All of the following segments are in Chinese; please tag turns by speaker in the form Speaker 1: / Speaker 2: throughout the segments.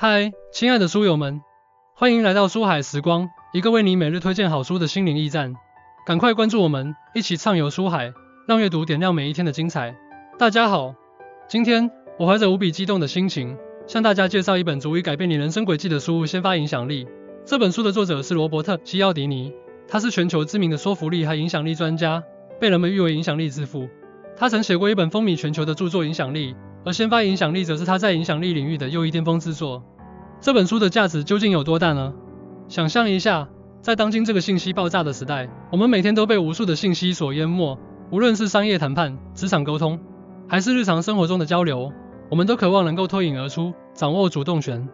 Speaker 1: 嗨，亲爱的书友们，欢迎来到书海时光，一个为你每日推荐好书的心灵驿站。赶快关注我们，一起畅游书海，让阅读点亮每一天的精彩。大家好，今天我怀着无比激动的心情，向大家介绍一本足以改变你人生轨迹的书《先发影响力》。这本书的作者是罗伯特·西奥迪尼，他是全球知名的说服力和影响力专家，被人们誉为影响力之父。他曾写过一本风靡全球的著作《影响力》，而《先发影响力》则是他在影响力领域的又一巅峰之作。这本书的价值究竟有多大呢？想象一下，在当今这个信息爆炸的时代，我们每天都被无数的信息所淹没，无论是商业谈判、职场沟通，还是日常生活中的交流，我们都渴望能够脱颖而出，掌握主动权。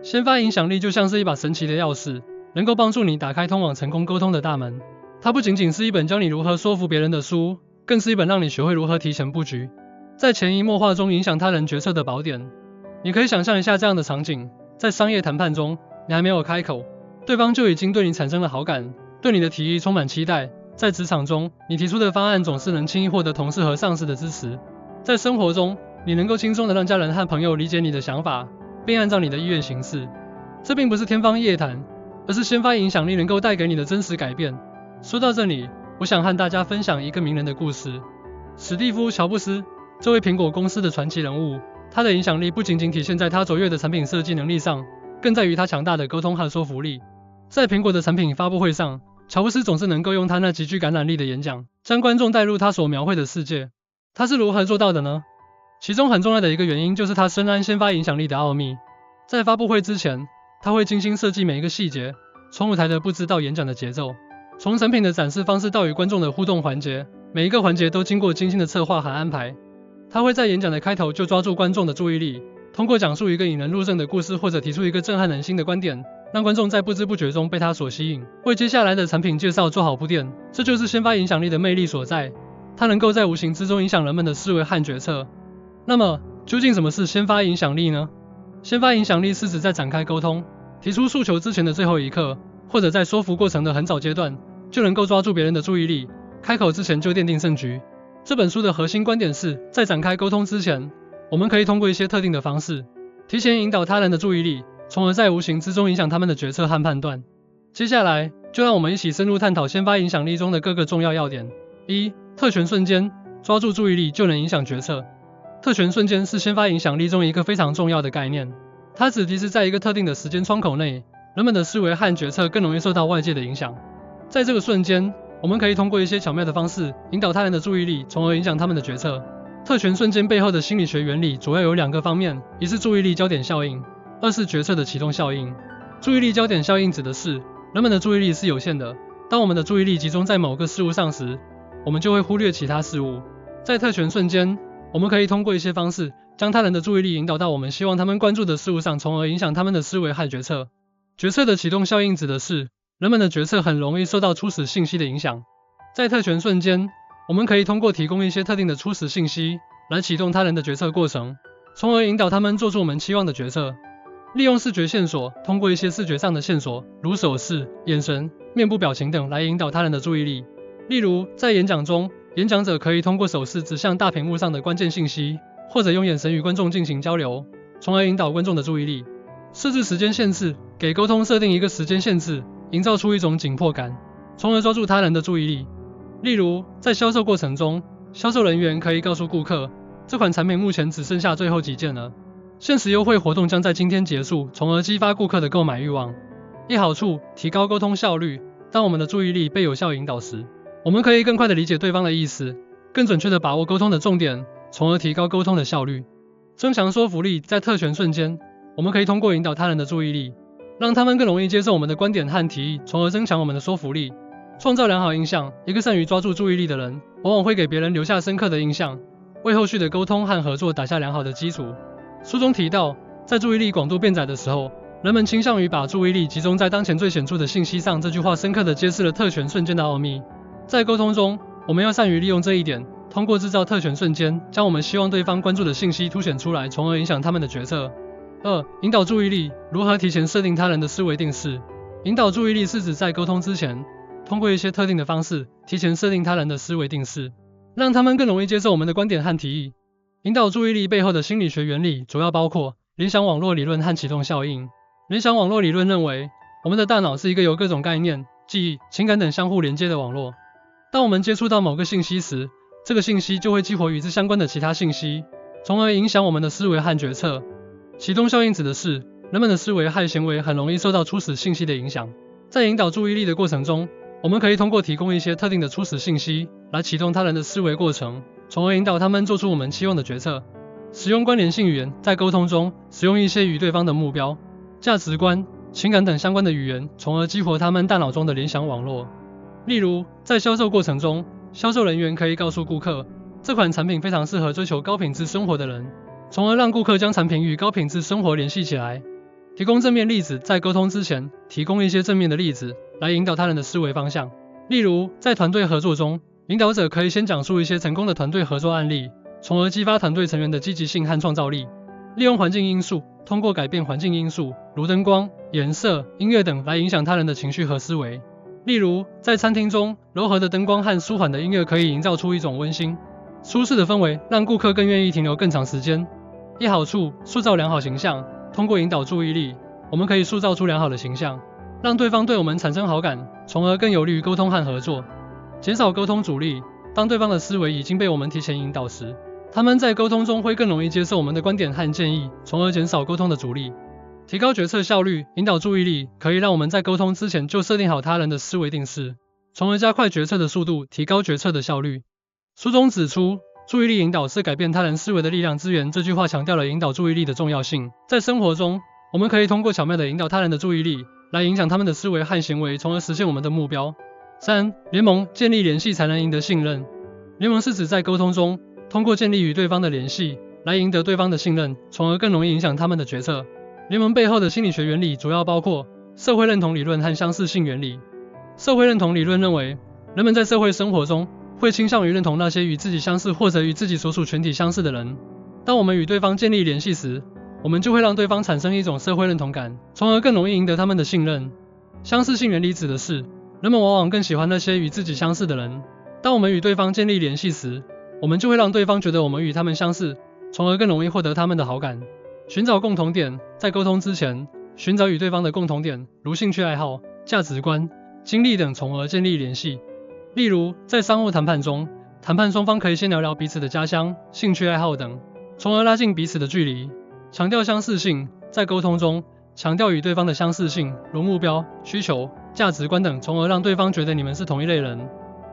Speaker 1: 先发影响力就像是一把神奇的钥匙，能够帮助你打开通往成功沟通的大门。它不仅仅是一本教你如何说服别人的书，更是一本让你学会如何提前布局，在潜移默化中影响他人决策的宝典。你可以想象一下这样的场景，在商业谈判中，你还没有开口，对方就已经对你产生了好感，对你的提议充满期待。在职场中，你提出的方案总是能轻易获得同事和上司的支持。在生活中，你能够轻松地让家人和朋友理解你的想法，并按照你的意愿行事。这并不是天方夜谭，而是先发影响力能够带给你的真实改变。说到这里，我想和大家分享一个名人的故事。史蒂夫·乔布斯，这位苹果公司的传奇人物，他的影响力不仅仅体现在他卓越的产品设计能力上，更在于他强大的沟通和说服力。在苹果的产品发布会上，乔布斯总是能够用他那极具感染力的演讲，将观众带入他所描绘的世界。他是如何做到的呢？其中很重要的一个原因就是他深谙先发影响力的奥秘。在发布会之前，他会精心设计每一个细节，从舞台的布置到演讲的节奏，从产品的展示方式到与观众的互动环节，每一个环节都经过精心的策划和安排。他会在演讲的开头就抓住观众的注意力，通过讲述一个引人入胜的故事或者提出一个震撼人心的观点，让观众在不知不觉中被他所吸引，为接下来的产品介绍做好铺垫。这就是先发影响力的魅力所在，它能够在无形之中影响人们的思维和决策。那么，究竟什么是先发影响力呢？先发影响力是指在展开沟通、提出诉求之前的最后一刻，或者在说服过程的很早阶段，就能够抓住别人的注意力，开口之前就奠定胜局。这本书的核心观点是，在展开沟通之前，我们可以通过一些特定的方式，提前引导他人的注意力，从而在无形之中影响他们的决策和判断。接下来，就让我们一起深入探讨先发影响力中的各个重要要点。1. 特权瞬间，抓住注意力就能影响决策。特权瞬间是先发影响力中一个非常重要的概念，它指的是在一个特定的时间窗口内，人们的思维和决策更容易受到外界的影响。在这个瞬间，我们可以通过一些巧妙的方式引导他人的注意力，从而影响他们的决策。特权瞬间背后的心理学原理主要有两个方面，一是注意力焦点效应，二是决策的启动效应。注意力焦点效应指的是，人们的注意力是有限的，当我们的注意力集中在某个事物上时，我们就会忽略其他事物。在特权瞬间，我们可以通过一些方式，将他人的注意力引导到我们希望他们关注的事物上，从而影响他们的思维和决策。决策的启动效应指的是，人们的决策很容易受到初始信息的影响。在特权瞬间，我们可以通过提供一些特定的初始信息，来启动他人的决策过程，从而引导他们做出我们期望的决策。利用视觉线索，通过一些视觉上的线索，如手势、眼神、面部表情等来引导他人的注意力。例如，在演讲中，演讲者可以通过手势指向大屏幕上的关键信息，或者用眼神与观众进行交流，从而引导观众的注意力。设置时间限制，给沟通设定一个时间限制，营造出一种紧迫感，从而抓住他人的注意力。例如，在销售过程中，销售人员可以告诉顾客，这款产品目前只剩下最后几件了，限时优惠活动将在今天结束，从而激发顾客的购买欲望。一好处，提高沟通效率。当我们的注意力被有效引导时，我们可以更快地理解对方的意思，更准确地把握沟通的重点，从而提高沟通的效率。增强说服力，在特权瞬间，我们可以通过引导他人的注意力，让他们更容易接受我们的观点和提议，从而增强我们的说服力。创造良好印象，一个善于抓住注意力的人，往往会给别人留下深刻的印象，为后续的沟通和合作打下良好的基础。书中提到，在注意力广度变窄的时候，人们倾向于把注意力集中在当前最显著的信息上。这句话深刻地揭示了特权瞬间的奥秘。在沟通中，我们要善于利用这一点，通过制造特权瞬间，将我们希望对方关注的信息凸显出来，从而影响他们的决策。2. 引导注意力，如何提前设定他人的思维定式。引导注意力是指在沟通之前，通过一些特定的方式，提前设定他人的思维定式，让他们更容易接受我们的观点和提议。引导注意力背后的心理学原理主要包括联想网络理论和启动效应。联想网络理论认为，我们的大脑是一个由各种概念、记忆、情感等相互连接的网络。当我们接触到某个信息时，这个信息就会激活与之相关的其他信息，从而影响我们的思维和决策。启动效应指的是，人们的思维和行为很容易受到初始信息的影响。在引导注意力的过程中，我们可以通过提供一些特定的初始信息，来启动他人的思维过程，从而引导他们做出我们期望的决策。使用关联性语言，在沟通中使用一些与对方的目标、价值观、情感等相关的语言，从而激活他们大脑中的联想网络。例如，在销售过程中，销售人员可以告诉顾客，这款产品非常适合追求高品质生活的人，从而让顾客将产品与高品质生活联系起来。提供正面例子，在沟通之前，提供一些正面的例子，来引导他人的思维方向。例如，在团队合作中，领导者可以先讲述一些成功的团队合作案例，从而激发团队成员的积极性和创造力。利用环境因素，通过改变环境因素，如灯光、颜色、音乐等，来影响他人的情绪和思维。例如，在餐厅中，柔和的灯光和舒缓的音乐可以营造出一种温馨、舒适的氛围，让顾客更愿意停留更长时间。一好处，塑造良好形象。通过引导注意力，我们可以塑造出良好的形象，让对方对我们产生好感，从而更有利于沟通和合作。减少沟通阻力，当对方的思维已经被我们提前引导时，他们在沟通中会更容易接受我们的观点和建议，从而减少沟通的阻力。提高决策效率，引导注意力可以让我们在沟通之前就设定好他人的思维定式，从而加快决策的速度，提高决策的效率。书中指出，注意力引导是改变他人思维的力量之源。这句话强调了引导注意力的重要性。在生活中，我们可以通过巧妙地引导他人的注意力，来影响他们的思维和行为，从而实现我们的目标。3. 联盟，建立联系才能赢得信任。联盟是指在沟通中，通过建立与对方的联系，来赢得对方的信任，从而更容易影响他们的决策。联盟背后的心理学原理主要包括社会认同理论和相似性原理。社会认同理论认为，人们在社会生活中会倾向于认同那些与自己相似或者与自己所属群体相似的人。当我们与对方建立联系时，我们就会让对方产生一种社会认同感，从而更容易赢得他们的信任。相似性原理指的是，人们往往更喜欢那些与自己相似的人。当我们与对方建立联系时，我们就会让对方觉得我们与他们相似，从而更容易获得他们的好感。寻找共同点，在沟通之前，寻找与对方的共同点，如兴趣爱好、价值观、经历等，从而建立联系。例如，在商务谈判中，谈判双方可以先聊聊彼此的家乡、兴趣爱好等，从而拉近彼此的距离。强调相似性，在沟通中，强调与对方的相似性，如目标、需求、价值观等，从而让对方觉得你们是同一类人。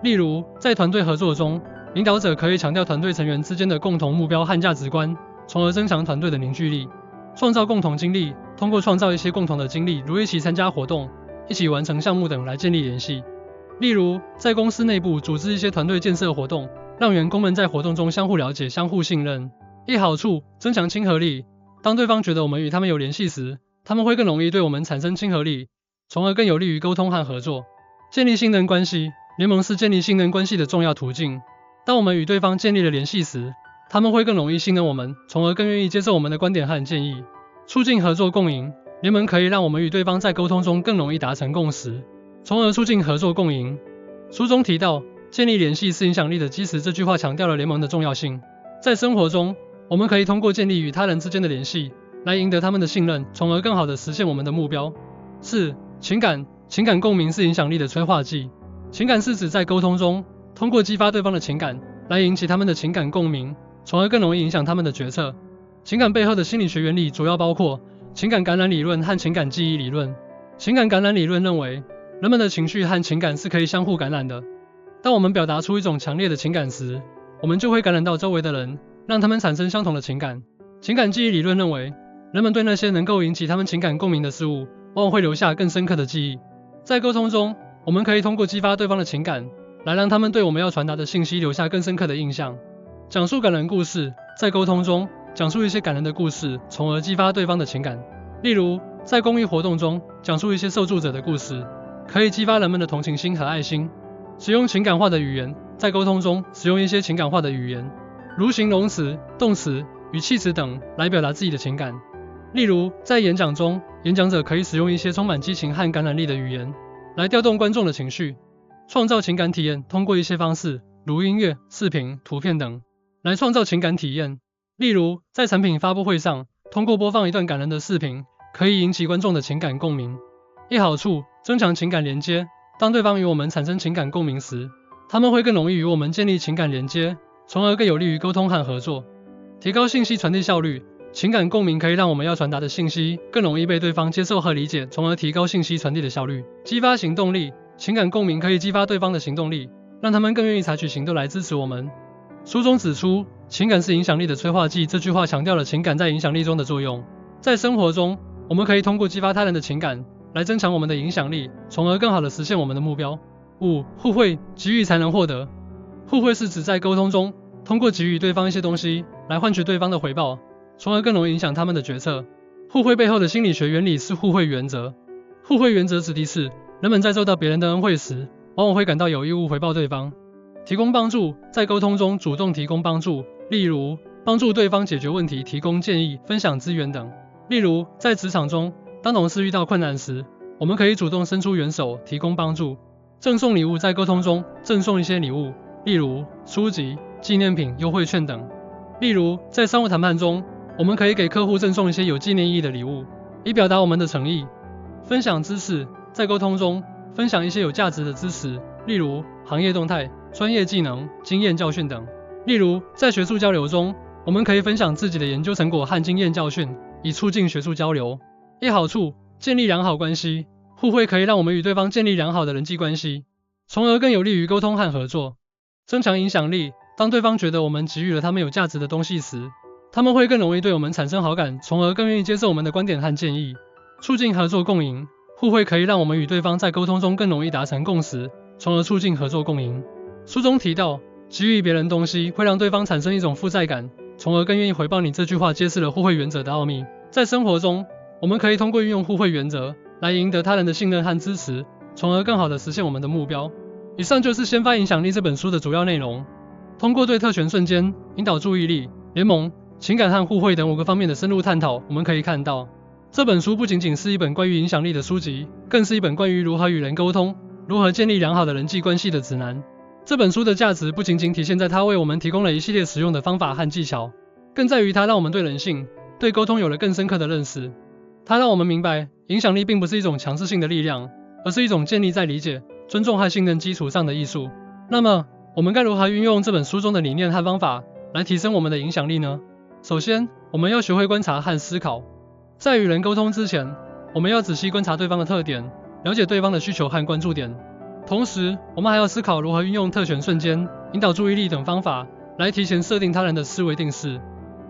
Speaker 1: 例如，在团队合作中，领导者可以强调团队成员之间的共同目标和价值观，从而增强团队的凝聚力。创造共同经历，通过创造一些共同的经历，如一起参加活动、一起完成项目等来建立联系。例如，在公司内部组织一些团队建设活动，让员工们在活动中相互了解、相互信任。一好处，增强亲和力。当对方觉得我们与他们有联系时，他们会更容易对我们产生亲和力，从而更有利于沟通和合作。建立信任关系，联盟是建立信任关系的重要途径。当我们与对方建立了联系时，他们会更容易信任我们，从而更愿意接受我们的观点和建议。促进合作共赢，联盟可以让我们与对方在沟通中更容易达成共识，从而促进合作共赢。书中提到，建立联系是影响力的基石，这句话强调了联盟的重要性。在生活中，我们可以通过建立与他人之间的联系，来赢得他们的信任，从而更好地实现我们的目标。4. 情感共鸣是影响力的催化剂。情感是指在沟通中，通过激发对方的情感，来引起他们的情感共鸣，从而更容易影响他们的决策。情感背后的心理学原理主要包括情感感染理论和情感记忆理论。情感感染理论认为，人们的情绪和情感是可以相互感染的。当我们表达出一种强烈的情感时，我们就会感染到周围的人，让他们产生相同的情感。情感记忆理论认为，人们对那些能够引起他们情感共鸣的事物，往往会留下更深刻的记忆。在沟通中，我们可以通过激发对方的情感，来让他们对我们要传达的信息留下更深刻的印象。讲述感人故事，在沟通中，讲述一些感人的故事，从而激发对方的情感。例如，在公益活动中，讲述一些受助者的故事，可以激发人们的同情心和爱心。使用情感化的语言，在沟通中使用一些情感化的语言，如形容词、动词、语气词等，来表达自己的情感。例如，在演讲中，演讲者可以使用一些充满激情和感染力的语言，来调动观众的情绪。创造情感体验，通过一些方式，如音乐、视频、图片等，来创造情感体验。例如，在产品发布会上，通过播放一段感人的视频，可以引起观众的情感共鸣。一好处，增强情感连接。当对方与我们产生情感共鸣时，他们会更容易与我们建立情感连接，从而更有利于沟通和合作。提高信息传递效率。情感共鸣可以让我们要传达的信息更容易被对方接受和理解，从而提高信息传递的效率。激发行动力。情感共鸣可以激发对方的行动力，让他们更愿意采取行动来支持我们。书中指出，情感是影响力的催化剂，这句话强调了情感在影响力中的作用。在生活中，我们可以通过激发他人的情感来增强我们的影响力，从而更好地实现我们的目标。5. 互惠，给予才能获得。互惠是指在沟通中，通过给予对方一些东西来换取对方的回报，从而更容易影响他们的决策。互惠背后的心理学原理是互惠原则。互惠原则指的是人们在受到别人的恩惠时，往往会感到有义务回报对方。提供帮助，在沟通中主动提供帮助，例如帮助对方解决问题、提供建议、分享资源等。例如在职场中，当同事遇到困难时，我们可以主动伸出援手，提供帮助。赠送礼物，在沟通中赠送一些礼物，例如书籍、纪念品、优惠券等。例如在商务谈判中，我们可以给客户赠送一些有纪念意义的礼物，以表达我们的诚意。分享知识，在沟通中分享一些有价值的知识，例如行业动态、专业技能、经验教训等。例如在学术交流中，我们可以分享自己的研究成果和经验教训，以促进学术交流。一好处，建立良好关系。互惠可以让我们与对方建立良好的人际关系，从而更有利于沟通和合作。增强影响力，当对方觉得我们给予了他们有价值的东西时，他们会更容易对我们产生好感，从而更愿意接受我们的观点和建议。促进合作共赢，互惠可以让我们与对方在沟通中更容易达成共识，从而促进合作共赢。书中提到，给予别人东西会让对方产生一种负债感，从而更愿意回报你。这句话揭示了互惠原则的奥秘。在生活中，我们可以通过运用互惠原则来赢得他人的信任和支持，从而更好地实现我们的目标。以上就是《先发影响力》这本书的主要内容。通过对特权瞬间、引导注意力、联盟、情感和互惠等5个方面的深入探讨，我们可以看到，这本书不仅仅是一本关于影响力的书籍，更是一本关于如何与人沟通、如何建立良好的人际关系的指南。这本书的价值不仅仅体现在它为我们提供了一系列实用的方法和技巧，更在于它让我们对人性、对沟通有了更深刻的认识。它让我们明白，影响力并不是一种强制性的力量，而是一种建立在理解、尊重和信任基础上的艺术。那么，我们该如何运用这本书中的理念和方法来提升我们的影响力呢？首先，我们要学会观察和思考。在与人沟通之前，我们要仔细观察对方的特点，了解对方的需求和关注点。同时，我们还要思考如何运用特权瞬间、引导注意力等方法来提前设定他人的思维定式。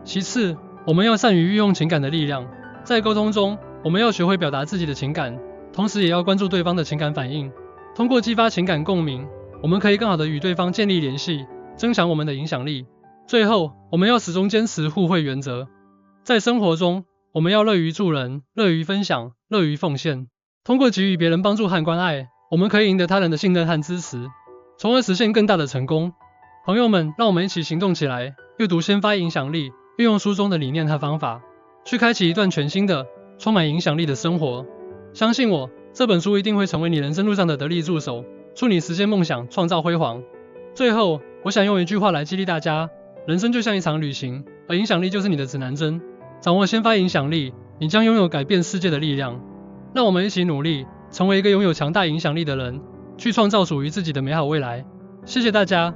Speaker 1: 其次，我们要善于运用情感的力量。在沟通中，我们要学会表达自己的情感，同时也要关注对方的情感反应。通过激发情感共鸣，我们可以更好地与对方建立联系，增强我们的影响力。最后，我们要始终坚持互惠原则。在生活中，我们要乐于助人，乐于分享，乐于奉献。通过给予别人帮助和关爱，我们可以赢得他人的信任和支持，从而实现更大的成功。朋友们，让我们一起行动起来，阅读先发影响力，运用书中的理念和方法，去开启一段全新的、充满影响力的生活。相信我，这本书一定会成为你人生路上的得力助手，助你实现梦想，创造辉煌。最后，我想用一句话来激励大家：人生就像一场旅行，而影响力就是你的指南针。掌握先发影响力，你将拥有改变世界的力量。让我们一起努力，成为一个拥有强大影响力的人，去创造属于自己的美好未来。谢谢大家。